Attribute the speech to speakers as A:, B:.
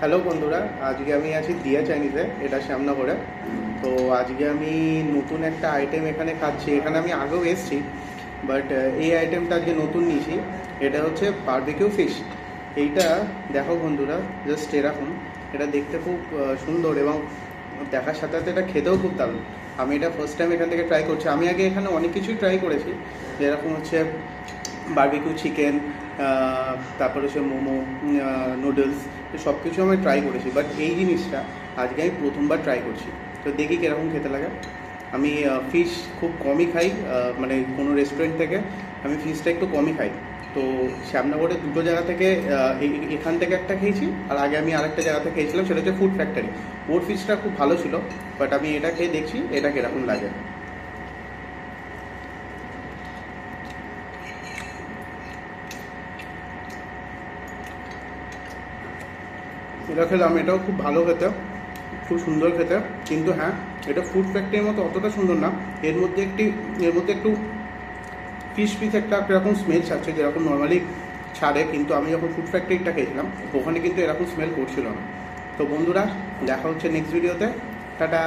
A: Hello বন্ধুরা, আজকে আমি আছি দিয়া চাইনিজে, এটা শ্যামনগরে। তো আজকে আমি নতুন একটা আইটেম এখানে খাচ্ছি। এখানে আমি আগেও এসেছি, বাট এই আইটেমটা আজকে নতুন নিয়েছি। এটা হচ্ছে বারবিকিউ ফিশ। এইটা দেখো বন্ধুরা, জাস্ট এরকম। এটা দেখতে খুব সুন্দর এবং দেখার সাথে সাথে এটা খেতেও খুব দারুণ। আমি এটা ফার্স্ট টাইম এখান থেকে ট্রাই করছি। আমি আগে এখানে অনেক কিছুই ট্রাই করেছি, যেরকম হচ্ছে বারবিকিউ চিকেন, তারপরে হচ্ছে মোমো, নুডলস, সব কিছু আমি ট্রাই করেছি। বাট এই জিনিসটা আজকে আমি প্রথমবার ট্রাই করছি। তো দেখি কীরকম খেতে লাগে। আমি ফিশ খুব কমই খাই, মানে কোনো রেস্টুরেন্ট থেকে আমি ফিশটা একটু কমই খাই। তো শ্যামনগরে দুটো জায়গা থেকে, এখান থেকে একটা খেয়েছি, আর আগে আমি আরেকটা জায়গা থেকে খেয়েছিলাম, সেটা হচ্ছে ফুড ফ্যাক্টরি। ওর ফিশটা খুব ভালো ছিল। বাট আমি এটা খেয়ে দেখছি এটা কীরকম লাগে। এটা খেলাম, এটাও খুব ভালো খেতে, খুব সুন্দর খেতে। কিন্তু হ্যাঁ, এটা ফুড ফ্যাক্টরির মতো অতটা সুন্দর না। এর মধ্যে একটু ফিশ একটা এরকম স্মেল ছাড়ছে, যেরকম নর্মালি ছাড়ে। কিন্তু আমি যখন ফুড ফ্যাক্টরিটা খেয়েছিলাম, ওখানে কিন্তু এরকম স্মেল করছিল না। তো বন্ধুরা, দেখা হচ্ছে নেক্সট ভিডিওতে। টাটা।